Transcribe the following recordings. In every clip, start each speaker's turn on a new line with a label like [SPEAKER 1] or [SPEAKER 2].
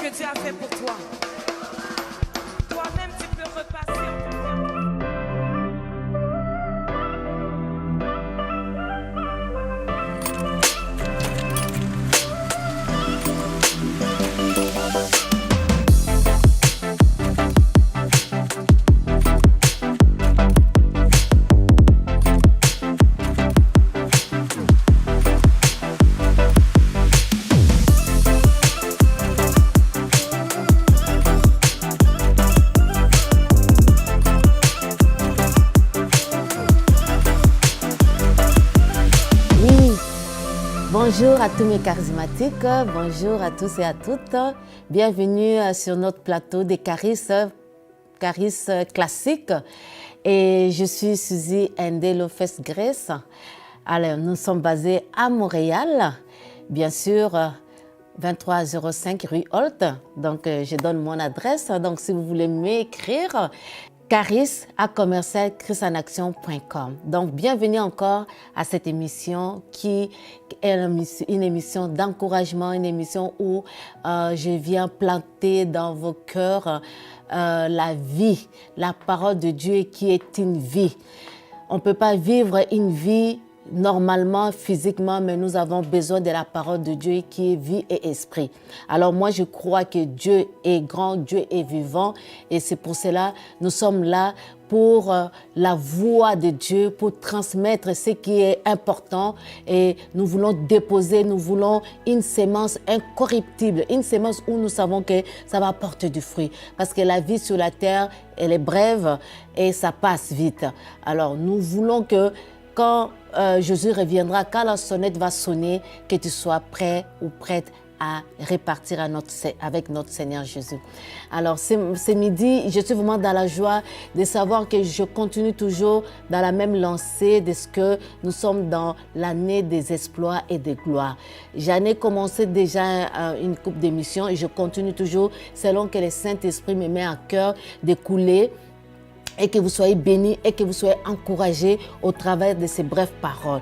[SPEAKER 1] que Dieu a fait pour toi. Toi-même, tu peux repasser.
[SPEAKER 2] Bonjour à tous mes charismatiques, bonjour à tous et à toutes. Bienvenue sur notre plateau des Charis classiques. Et je suis Suzy Ndé-Lofes Grace. Alors, nous sommes basés à Montréal, bien sûr, 2305 rue Holt. Donc, je donne mon adresse. Donc, si vous voulez m'écrire, charis@christenaction.com. Donc, bienvenue encore à cette émission qui est une émission d'encouragement, une émission où je viens planter dans vos cœurs la vie, la parole de Dieu qui est une vie. On ne peut pas vivre une vie normalement, physiquement, mais nous avons besoin de la parole de Dieu qui est vie et esprit. Alors moi, je crois que Dieu est grand, Dieu est vivant et c'est pour cela nous sommes là pour la voix de Dieu, pour transmettre ce qui est important et nous voulons déposer, nous voulons une sémence incorruptible, une sémence où nous savons que ça va porter du fruit parce que la vie sur la terre, elle est brève et ça passe vite. Alors nous voulons que quand Jésus reviendra, quand la sonnette va sonner, que tu sois prêt ou prête à repartir avec notre Seigneur Jésus. Alors, ce midi, je suis vraiment dans la joie de savoir que je continue toujours dans la même lancée de ce que nous sommes dans l'année des exploits et des gloires. J'en ai commencé déjà une couple d'émissions et je continue toujours selon que le Saint-Esprit me met à cœur d'écouler et que vous soyez bénis et que vous soyez encouragés au travers de ces brèves paroles.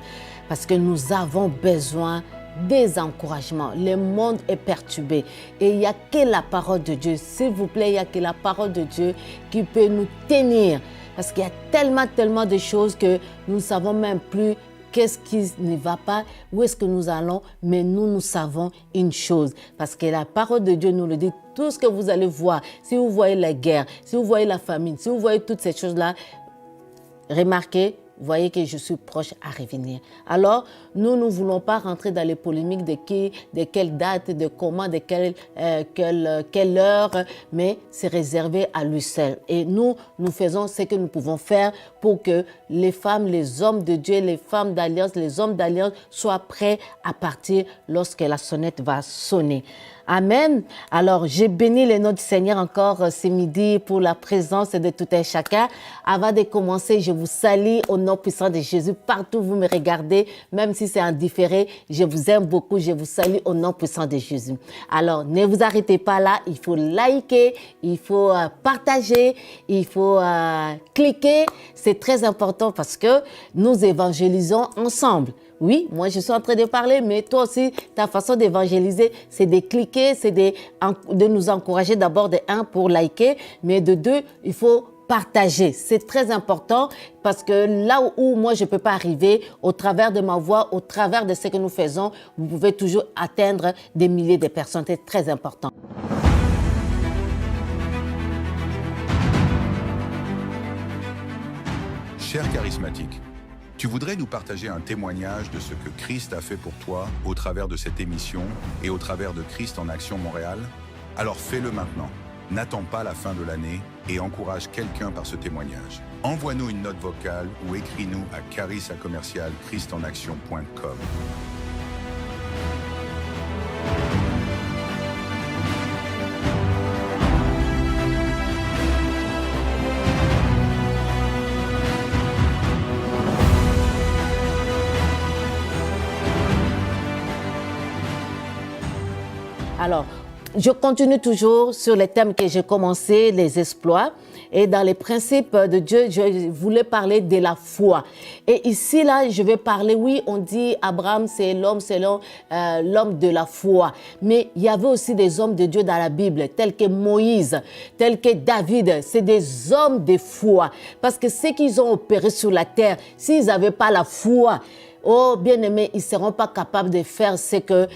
[SPEAKER 2] Parce que nous avons besoin des encouragements. Le monde est perturbé et il n'y a que la parole de Dieu. S'il vous plaît, il n'y a que la parole de Dieu qui peut nous tenir. Parce qu'il y a tellement de choses que nous ne savons même plus qu'est-ce qui ne va pas, où est-ce que nous allons, mais nous savons une chose. Parce que la parole de Dieu nous le dit, tout ce que vous allez voir, si vous voyez la guerre, si vous voyez la famine, si vous voyez toutes ces choses-là, remarquez, voyez que je suis proche à revenir. Alors, nous ne voulons pas rentrer dans les polémiques de qui, de quelle date, de comment, de quelle heure, mais c'est réservé à lui seul. Et nous faisons ce que nous pouvons faire pour que les femmes, les hommes de Dieu, les femmes d'alliance, les hommes d'alliance soient prêts à partir lorsque la sonnette va sonner. Amen. Alors, j'ai béni le nom du Seigneur encore ce midi pour la présence de tout un chacun. Avant de commencer, je vous salue au nom puissant de Jésus. Partout où vous me regardez, même si c'est en différé, je vous aime beaucoup. Je vous salue au nom puissant de Jésus. Alors, ne vous arrêtez pas là. Il faut liker, il faut partager, il faut cliquer. C'est très important parce que nous évangélisons ensemble. Oui, moi je suis en train de parler, mais toi aussi, ta façon d'évangéliser, c'est de cliquer, c'est de nous encourager d'abord de un pour liker, mais de deux, il faut partager. C'est très important parce que là où moi je ne peux pas arriver, au travers de ma voix, au travers de ce que nous faisons, vous pouvez toujours atteindre des milliers de personnes. C'est très important.
[SPEAKER 3] Cher charismatique, tu voudrais nous partager un témoignage de ce que Christ a fait pour toi au travers de cette émission et au travers de Christ en Action Montréal? Alors fais-le maintenant. N'attends pas la fin de l'année et encourage quelqu'un par ce témoignage. Envoie-nous une note vocale ou écris-nous à charis@christenaction.com.
[SPEAKER 2] Alors, je continue toujours sur les thèmes que j'ai commencé, les exploits. Et dans les principes de Dieu, je voulais parler de la foi. Et ici, là, je vais parler, oui, on dit Abraham, c'est l'homme de la foi. Mais il y avait aussi des hommes de Dieu dans la Bible, tels que Moïse, tels que David. C'est des hommes de foi. Parce que ceux qu'ils ont opéré sur la terre, s'ils n'avaient pas la foi, oh, bien-aimés, ils ne seront pas capables de faire ce que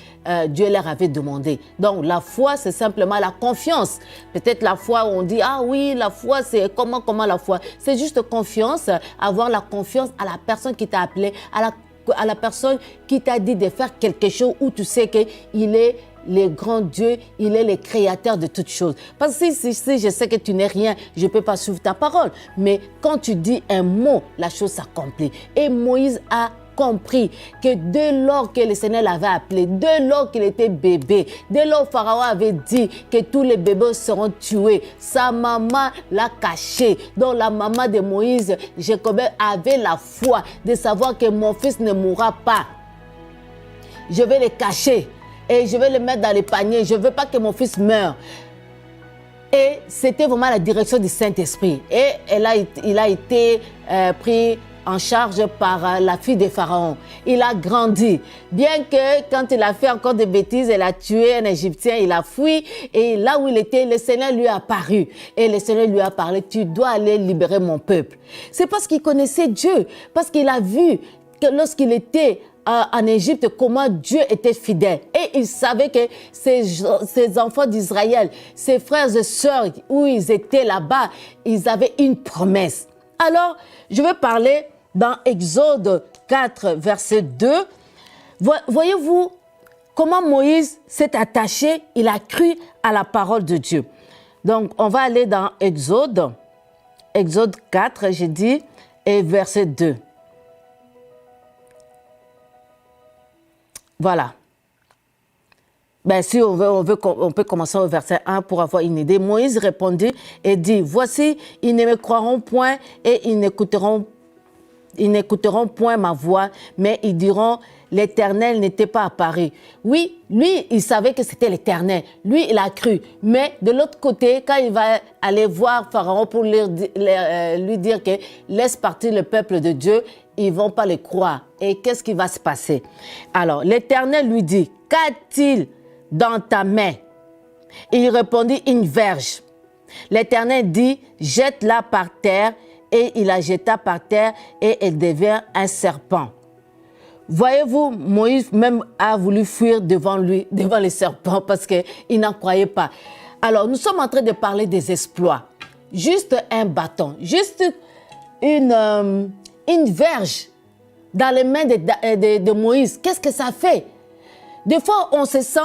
[SPEAKER 2] Dieu leur avait demandé. Donc, la foi, c'est simplement la confiance. Peut-être la foi, on dit, ah oui, la foi, c'est comment la foi? C'est juste confiance, avoir la confiance à la personne qui t'a appelé, à la personne qui t'a dit de faire quelque chose où tu sais qu'il est le grand Dieu, il est le créateur de toutes choses. Parce que si je sais que tu n'es rien, je ne peux pas suivre ta parole. Mais quand tu dis un mot, la chose s'accomplit. Et Moïse a compris que dès lors que le Seigneur l'avait appelé, dès lors qu'il était bébé, dès lors Pharaon avait dit que tous les bébés seront tués, sa maman l'a caché. Donc la maman de Moïse, Jacob, avait la foi de savoir que mon fils ne mourra pas. Je vais le cacher et je vais le mettre dans les paniers. Je ne veux pas que mon fils meure. Et c'était vraiment la direction du Saint-Esprit. Et il a été pris en charge par la fille de Pharaon. Il a grandi. Bien que quand il a fait encore des bêtises, il a tué un Égyptien, il a fui. Et là où il était, le Seigneur lui a apparu. Et le Seigneur lui a parlé, tu dois aller libérer mon peuple. C'est parce qu'il connaissait Dieu, parce qu'il a vu que lorsqu'il était en Égypte, comment Dieu était fidèle. Et il savait que ces enfants d'Israël, ses frères et sœurs, où ils étaient là-bas, ils avaient une promesse. Alors, je vais parler dans Exode 4, verset 2. Voyez-vous comment Moïse s'est attaché, il a cru à la parole de Dieu. Donc, on va aller dans Exode 4, j'ai dit, et verset 2. Voilà. Ben, si on peut commencer au verset 1 pour avoir une idée. Moïse répondit et dit, voici, ils ne me croiront point et ils n'écouteront point ma voix, mais ils diront, l'Éternel n'était pas apparu. Oui, lui, il savait que c'était l'Éternel. Lui, il a cru. Mais de l'autre côté, quand il va aller voir Pharaon pour lui dire que laisse partir le peuple de Dieu, ils ne vont pas le croire. Et qu'est-ce qui va se passer? Alors, l'Éternel lui dit, qu'a-t-il dans ta main? Il répondit, une verge. L'Éternel dit, jette-la par terre. Et il la jeta par terre et elle devient un serpent. Voyez-vous, Moïse même a voulu fuir devant le serpent parce qu'il n'en croyait pas. Alors, nous sommes en train de parler des exploits. Juste un bâton, juste une verge dans les mains de Moïse. Qu'est-ce que ça fait? Des fois, on se sent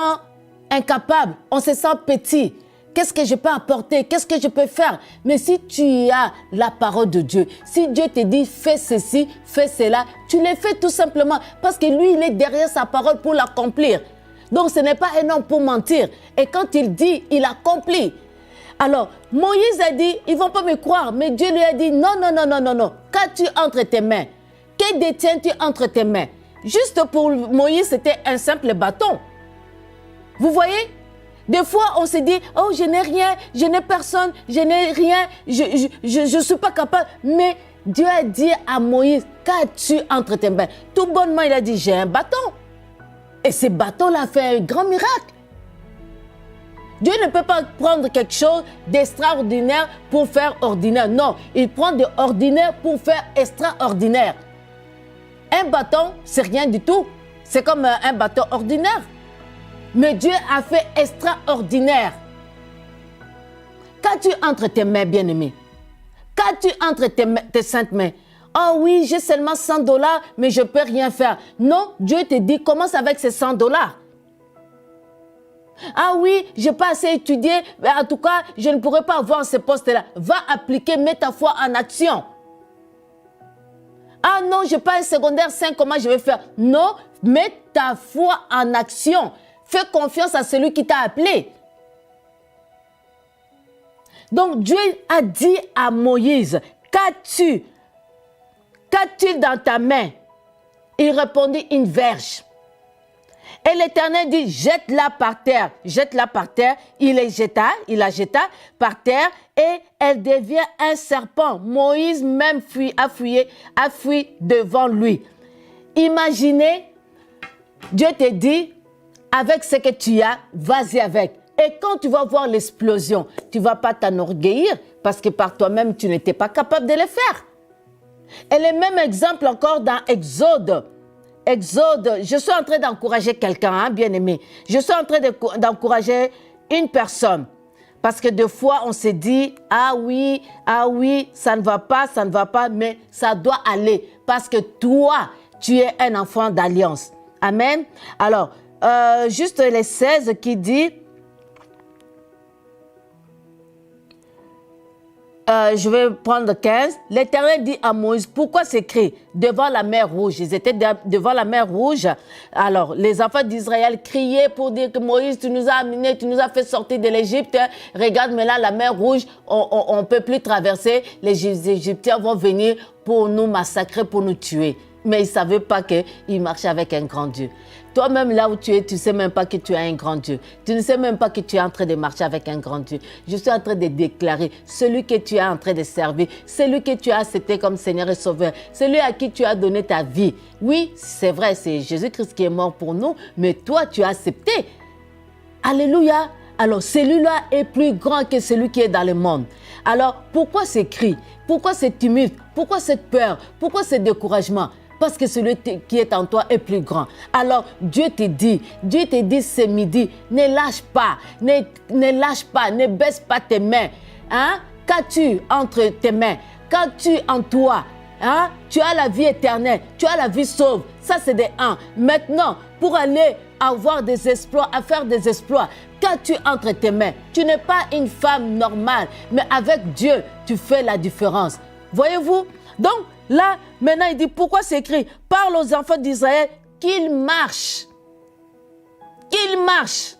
[SPEAKER 2] incapable, on se sent petit. Qu'est-ce que je peux apporter? Qu'est-ce que je peux faire? Mais si tu as la parole de Dieu, si Dieu te dit fais ceci, fais cela, tu le fais tout simplement parce que lui, il est derrière sa parole pour l'accomplir. Donc, ce n'est pas un homme pour mentir. Et quand il dit, il accomplit. Alors, Moïse a dit, ils ne vont pas me croire. Mais Dieu lui a dit, non. Qu'as-tu entre tes mains? Que détiens-tu entre tes mains? Juste pour Moïse, c'était un simple bâton. Vous voyez? Des fois, on se dit, oh, je n'ai rien, je n'ai personne, je n'ai rien, je ne suis pas capable. Mais Dieu a dit à Moïse, qu'as-tu entre tes mains? Tout bonnement, il a dit, j'ai un bâton. Et ce bâton-là fait un grand miracle. Dieu ne peut pas prendre quelque chose d'extraordinaire pour faire ordinaire. Non, il prend de ordinaire pour faire extraordinaire. Un bâton, c'est rien du tout. C'est comme un bâton ordinaire. Mais Dieu a fait extraordinaire. Qu'as-tu entre tes mains, bien-aimé? Qu'as-tu entre tes saintes mains? Oh oui, j'ai seulement $100, mais je ne peux rien faire. Non, Dieu te dit, commence avec ces $100. Ah oui, je n'ai pas assez étudié, mais en tout cas, je ne pourrai pas avoir ce poste-là. Va appliquer, mets ta foi en action. Ah non, je n'ai pas un secondaire 5, comment je vais faire? Non, mets ta foi en action. Fais confiance à celui qui t'a appelé. Donc Dieu a dit à Moïse, qu'as-tu dans ta main? Il répondit, une verge. Et l'Éternel dit, jette-la par terre. Jette-la par terre. Il la jeta par terre et elle devient un serpent. Moïse même a fui devant lui. Imaginez, Dieu te dit, avec ce que tu as, vas-y avec. Et quand tu vas voir l'explosion, tu ne vas pas t'enorgueillir parce que par toi-même, tu n'étais pas capable de le faire. Et le même exemple encore dans Exode. Exode, je suis en train d'encourager quelqu'un, hein, bien aimé. Je suis en train d'encourager une personne. Parce que des fois, on se dit, ah oui, ça ne va pas, mais ça doit aller. Parce que toi, tu es un enfant d'alliance. Amen. Alors, juste les 16 qui dit, je vais prendre 15. L'Éternel dit à Moïse, pourquoi s'écrit devant la mer Rouge? Ils étaient devant la mer Rouge. Alors, les enfants d'Israël criaient pour dire que Moïse, tu nous as amenés, tu nous as fait sortir de l'Égypte. Regarde, mais là, la mer Rouge, on ne peut plus traverser. Les Égyptiens vont venir pour nous massacrer, pour nous tuer. Mais ils ne savaient pas qu'ils marchaient avec un grand Dieu. Toi-même, là où tu es, tu ne sais même pas que tu as un grand Dieu. Tu ne sais même pas que tu es en train de marcher avec un grand Dieu. Je suis en train de déclarer celui que tu es en train de servir, celui que tu as accepté comme Seigneur et Sauveur, celui à qui tu as donné ta vie. Oui, c'est vrai, c'est Jésus-Christ qui est mort pour nous, mais toi, tu as accepté. Alléluia. Alors, celui-là est plus grand que celui qui est dans le monde. Alors, pourquoi ces cris? Pourquoi cette tumulte? Pourquoi cette peur? Pourquoi ce découragement? Parce que celui qui est en toi est plus grand. Alors, Dieu te dit ce midi, ne lâche pas, ne baisse pas tes mains. Hein? Qu'as-tu entre tes mains? Qu'as-tu en toi? Hein? Tu as la vie éternelle, tu as la vie sauve. Ça, c'est des 1. Maintenant, pour aller avoir des exploits, à faire des exploits, qu'as-tu entre tes mains? Tu n'es pas une femme normale, mais avec Dieu, tu fais la différence. Voyez-vous? Donc, là, maintenant, il dit, pourquoi c'est écrit? Parle aux enfants d'Israël qu'ils marchent. Qu'ils marchent.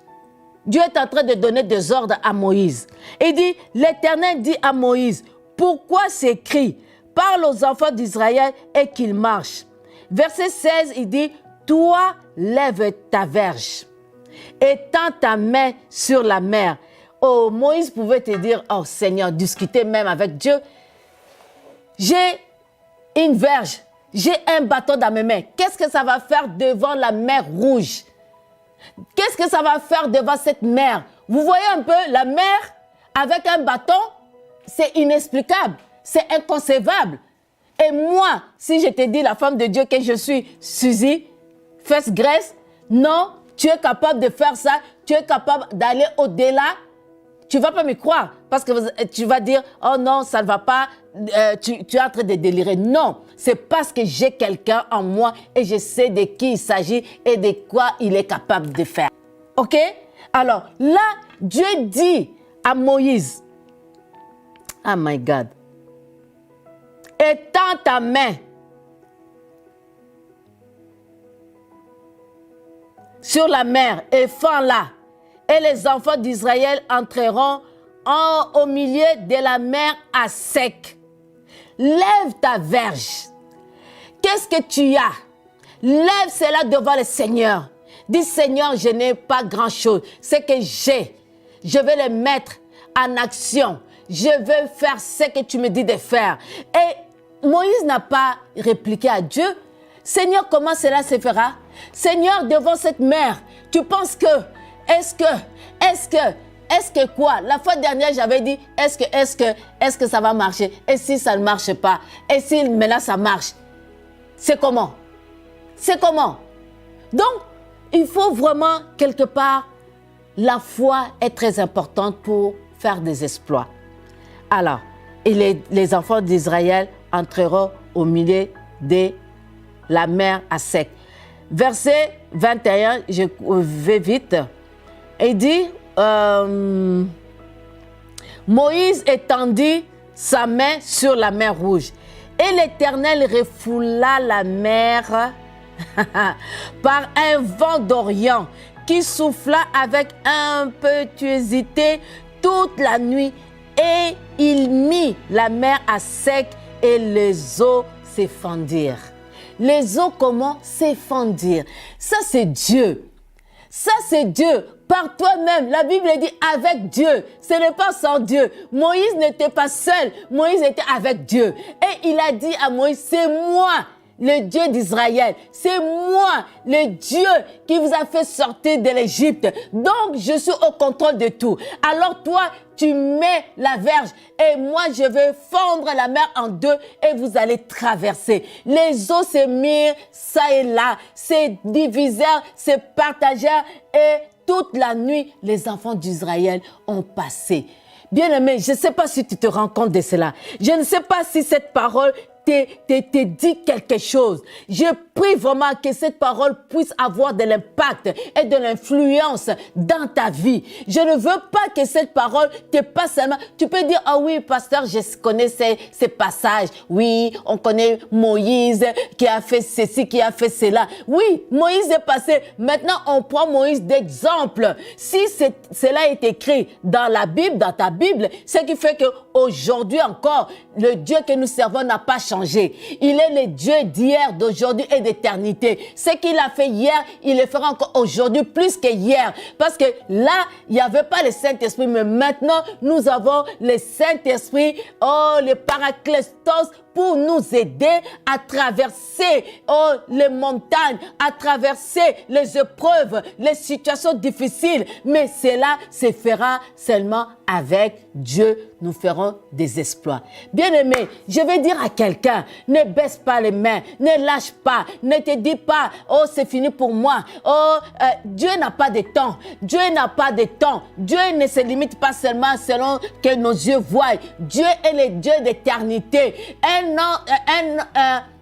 [SPEAKER 2] Dieu est en train de donner des ordres à Moïse. Il dit, l'Éternel dit à Moïse, pourquoi c'est écrit? Parle aux enfants d'Israël et qu'ils marchent. Verset 16, il dit, toi, lève ta verge et tends ta main sur la mer. Oh, Moïse pouvait te dire, oh Seigneur, discuter même avec Dieu. J'ai une verge, j'ai un bâton dans mes mains. Qu'est-ce que ça va faire devant la mer Rouge? Qu'est-ce que ça va faire devant cette mer? Vous voyez un peu la mer avec un bâton? C'est inexplicable, c'est inconcevable. Et moi, si je te dis, la femme de Dieu que je suis, Suzy, fesse graisse, non, tu es capable de faire ça, tu es capable d'aller au-delà. Tu ne vas pas me croire parce que tu vas dire, oh non, ça ne va pas, tu es en train de délirer. Non, c'est parce que j'ai quelqu'un en moi et je sais de qui il s'agit et de quoi il est capable de faire. Ok? Alors là, Dieu dit à Moïse, oh my God, étends ta main sur la mer et fends-la. Et les enfants d'Israël entreront au milieu de la mer à sec. Lève ta verge. Qu'est-ce que tu as? Lève cela devant le Seigneur. Dis, Seigneur, je n'ai pas grand-chose. Ce que j'ai, je vais le mettre en action. Je veux faire ce que tu me dis de faire. Et Moïse n'a pas répliqué à Dieu. Seigneur, comment cela se fera? Seigneur, devant cette mer, tu penses que est-ce que quoi? La fois dernière, j'avais dit, est-ce que ça va marcher? Et si ça ne marche pas? Et si, mais là, ça marche? C'est comment? C'est comment? Donc, il faut vraiment, quelque part, la foi est très importante pour faire des exploits. Alors, et les enfants d'Israël entreront au milieu de la mer à sec. Verset 21, je vais vite. Il dit, Moïse étendit sa main sur la mer Rouge et l'Éternel refoula la mer par un vent d'Orient qui souffla avec impétuosité toute la nuit et il mit la mer à sec et les eaux s'effandirent. Les eaux comment? S'effandirent. Ça c'est Dieu. Ça, c'est Dieu. Par toi-même. La Bible dit avec Dieu. Ce n'est pas sans Dieu. Moïse n'était pas seul. Moïse était avec Dieu. Et il a dit à Moïse, c'est moi, le Dieu d'Israël. C'est moi, le Dieu qui vous a fait sortir de l'Égypte. Donc, je suis au contrôle de tout. Alors toi, tu mets la verge et moi, je vais fendre la mer en deux et vous allez traverser. Les eaux se mirent ça et là, se divisèrent, se partagèrent et toute la nuit, les enfants d'Israël ont passé. Bien-aimé, je ne sais pas si tu te rends compte de cela. Je ne sais pas si cette parole te dit quelque chose. Je prie vraiment que cette parole puisse avoir de l'impact et de l'influence dans ta vie. Je ne veux pas que cette parole te passe seulement. Tu peux dire, ah oui, pasteur, je connais ces passages. Oui, on connaît Moïse qui a fait ceci, qui a fait cela. Oui, Moïse est passé. Maintenant, on prend Moïse d'exemple. Si cela est écrit dans la Bible, dans ta Bible, ce qui fait qu'aujourd'hui encore, le Dieu que nous servons n'a pas changé. Il est le Dieu d'hier, d'aujourd'hui et d'éternité. Ce qu'il a fait hier, il le fera encore aujourd'hui plus que hier. Parce que là, il n'y avait pas le Saint-Esprit, mais maintenant, nous avons le Saint-Esprit, le Paraclétos, pour nous aider à traverser les montagnes, à traverser les épreuves, les situations difficiles. Mais cela se fera seulement avec Dieu. Nous ferons des exploits. Bien-aimé, je vais dire à quelqu'un, ne baisse pas les mains, ne lâche pas, ne te dis pas, oh c'est fini pour moi. Dieu n'a pas de temps. Dieu n'a pas de temps. Dieu ne se limite pas seulement selon que nos yeux voient. Dieu est le Dieu d'éternité.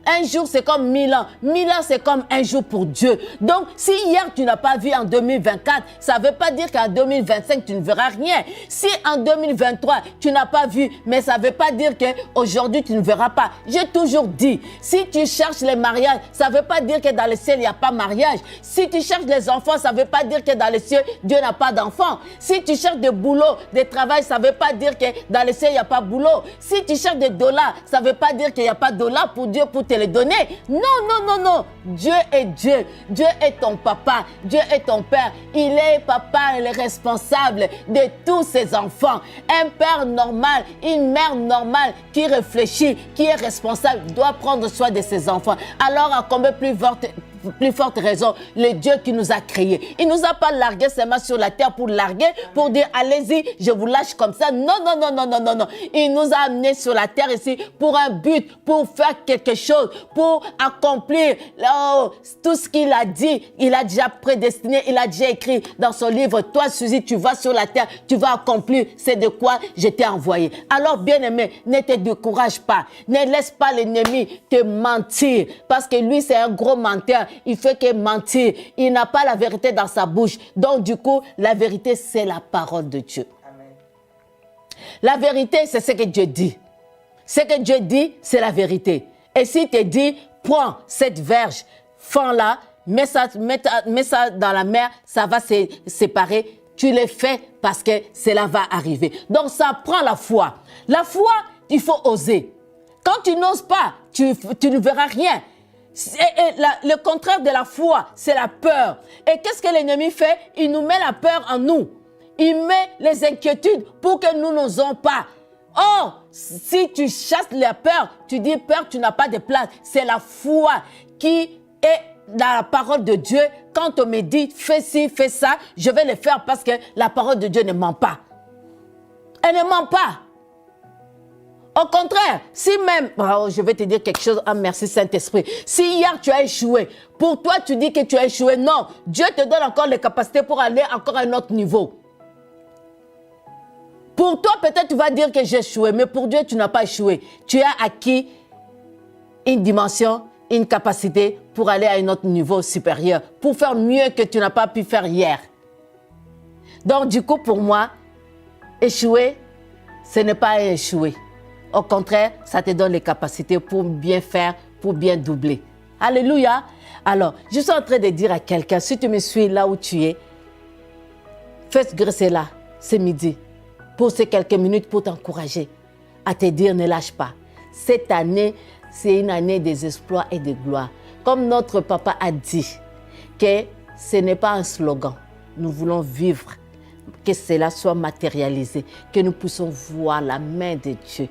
[SPEAKER 2] Un jour, c'est comme 1000 ans. 1000 ans, c'est comme un jour pour Dieu. Donc, si hier, tu n'as pas vu en 2024, ça ne veut pas dire qu'en 2025, tu ne verras rien. Si en 2023, tu n'as pas vu, mais ça ne veut pas dire qu'aujourd'hui, tu ne verras pas. J'ai toujours dit, si tu cherches les mariages, ça ne veut pas dire que dans le ciel, il n'y a pas mariage. Si tu cherches les enfants, ça ne veut pas dire que dans le ciel, Dieu n'a pas d'enfants. Si tu cherches de boulot, de travail, ça ne veut pas dire que dans le ciel, il n'y a pas de boulot. Si tu cherches des dollars, ça ne veut pas dire qu'il n'y a pas de dollars pour Dieu, pour te les donner. Non, non, non, non. Dieu est Dieu. Dieu est ton papa. Dieu est ton père. Il est papa et le responsable de tous ses enfants. Un père normal, une mère normale qui réfléchit, qui est responsable, doit prendre soin de ses enfants. Alors, à combien plus forte raison, le Dieu qui nous a créés. Il ne nous a pas largués seulement sur la terre pour larguer, pour dire allez-y, je vous lâche comme ça. Non, non, non, non, non, non, non. Il nous a amenés sur la terre ici pour un but, pour faire quelque chose, pour accomplir tout ce qu'il a dit. Il a déjà prédestiné, il a déjà écrit dans son livre. Toi, Suzy, tu vas sur la terre, tu vas accomplir. C'est de quoi je t'ai envoyé. Alors, bien-aimé, ne te décourage pas. Ne laisse pas l'ennemi te mentir. Parce que lui, c'est un gros menteur. Il fait que mentir. Il n'a pas la vérité dans sa bouche. Donc, du coup, la vérité, c'est la parole de Dieu. Amen. La vérité, c'est ce que Dieu dit. Ce que Dieu dit, c'est la vérité. Et s'il te dit, prends cette verge, fends-la, mets ça dans la mer, ça va se séparer. Tu le fais parce que cela va arriver. Donc, ça prend la foi. La foi, il faut oser. Quand tu n'oses pas, tu ne verras rien. Le contraire de la foi, c'est la peur. Et qu'est-ce que l'ennemi fait? Il nous met la peur en nous. Il met les inquiétudes pour que nous n'osons pas. Or, si tu chasses la peur, tu dis peur, tu n'as pas de place. C'est la foi qui est dans la parole de Dieu. Quand on me dit fais ci, fais ça, je vais le faire parce que la parole de Dieu ne ment pas. Elle ne ment pas. Au contraire, si même, je vais te dire quelque chose, merci Saint-Esprit. Si hier tu as échoué, pour toi tu dis que tu as échoué, non, Dieu te donne encore les capacités pour aller encore à un autre niveau. Pour toi peut-être tu vas dire que j'ai échoué, mais pour Dieu tu n'as pas échoué. Tu as acquis une dimension, une capacité pour aller à un autre niveau supérieur, pour faire mieux que tu n'as pas pu faire hier. Donc du coup pour moi, échouer, ce n'est pas échouer. Au contraire, ça te donne les capacités pour bien faire, pour bien doubler. Alléluia. Alors, je suis en train de dire à quelqu'un, si tu me suis là où tu es, fais ce là, ce midi, pour ces quelques minutes pour t'encourager, à te dire ne lâche pas. Cette année, c'est une année des exploits et de gloire. Comme notre papa a dit, que ce n'est pas un slogan. Nous voulons vivre, que cela soit matérialisé, que nous puissions voir la main de Dieu.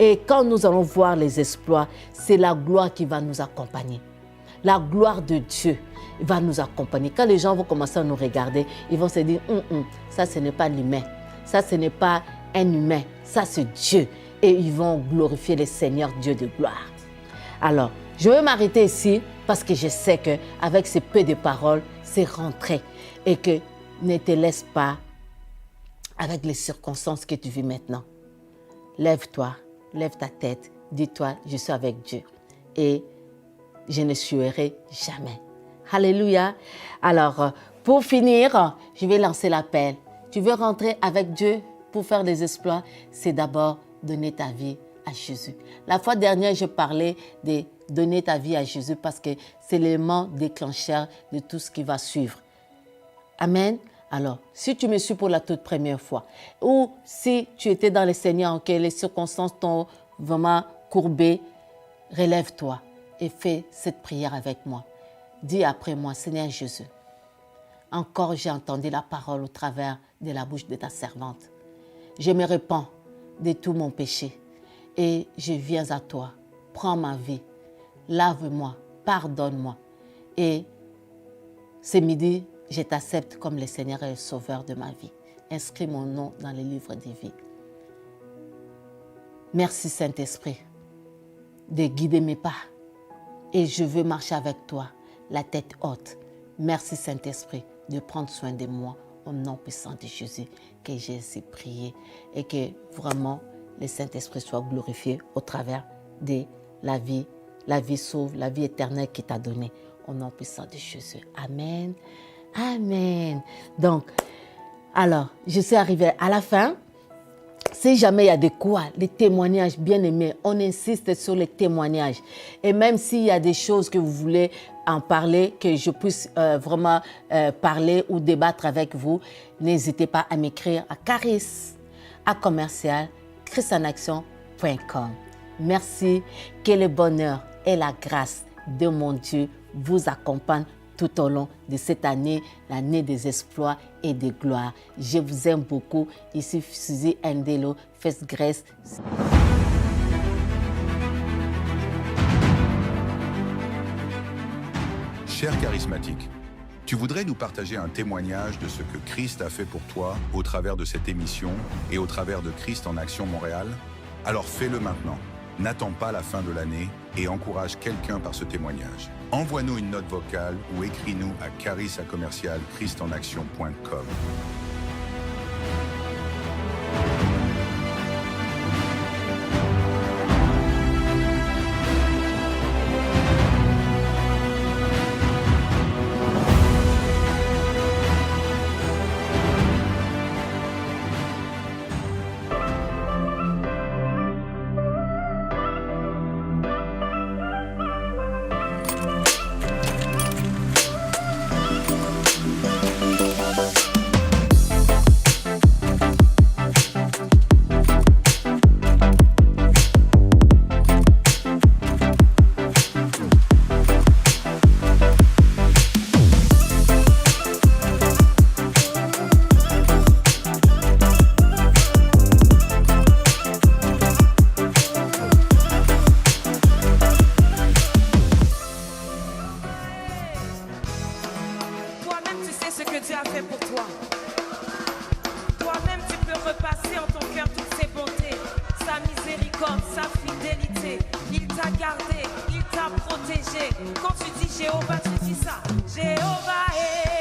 [SPEAKER 2] Et quand nous allons voir les exploits, c'est la gloire qui va nous accompagner. La gloire de Dieu va nous accompagner. Quand les gens vont commencer à nous regarder, ils vont se dire, ça ce n'est pas l'humain, ça ce n'est pas un humain, ça c'est Dieu. Et ils vont glorifier le Seigneur Dieu de gloire. Alors, je vais m'arrêter ici parce que je sais qu'avec ces peu de paroles, c'est rentré. Et que ne te laisse pas avec les circonstances que tu vis maintenant. Lève-toi, lève ta tête, dis-toi, je suis avec Dieu. Et je ne suivrai jamais. Alléluia. Alors, pour finir, je vais lancer l'appel. Tu veux rentrer avec Dieu pour faire des exploits, c'est d'abord donner ta vie à Jésus. La fois dernière, je parlais de donner ta vie à Jésus parce que c'est l'élément déclencheur de tout ce qui va suivre. Amen. Alors, si tu me suis pour la toute première fois ou si tu étais dans le Seigneur, que les circonstances t'ont vraiment courbé, relève-toi et fais cette prière avec moi. Dis après moi, Seigneur Jésus, encore j'ai entendu la parole au travers de la bouche de ta servante. Je me repens de tout mon péché et je viens à toi. Prends ma vie, lave-moi, pardonne-moi. Et ce midi, je t'accepte comme le Seigneur et le Sauveur de ma vie. Inscris mon nom dans le livre de vie. Merci Saint-Esprit de guider mes pas. Et je veux marcher avec toi, la tête haute. Merci Saint-Esprit de prendre soin de moi au nom puissant de Jésus que j'ai ainsi prié et que vraiment le Saint-Esprit soit glorifié au travers de la vie sauve, la vie éternelle qu'il t'a donnée au nom puissant de Jésus. Amen. Amen. Donc, alors, je suis arrivée à la fin. Si jamais il y a de quoi, les témoignages, bien aimés, on insiste sur les témoignages. Et même s'il y a des choses que vous voulez en parler, que je puisse vraiment parler ou débattre avec vous, n'hésitez pas à m'écrire à caris@christenaction.com. Merci, que le bonheur et la grâce de mon Dieu vous accompagnent tout au long de cette année, l'année des exploits et des gloires. Je vous aime beaucoup. Ici, Suzy Ndelo, First Grace.
[SPEAKER 3] Cher charismatique, tu voudrais nous partager un témoignage de ce que Christ a fait pour toi au travers de cette émission et au travers de Christ en Action Montréal? Alors fais-le maintenant. N'attends pas la fin de l'année et encourage quelqu'un par ce témoignage. Envoie-nous une note vocale ou écris-nous à caris@christenaction.com.
[SPEAKER 1] Sa fidélité, il t'a gardé, il t'a protégé. Quand tu dis Jéhovah, tu dis ça. Jéhovah est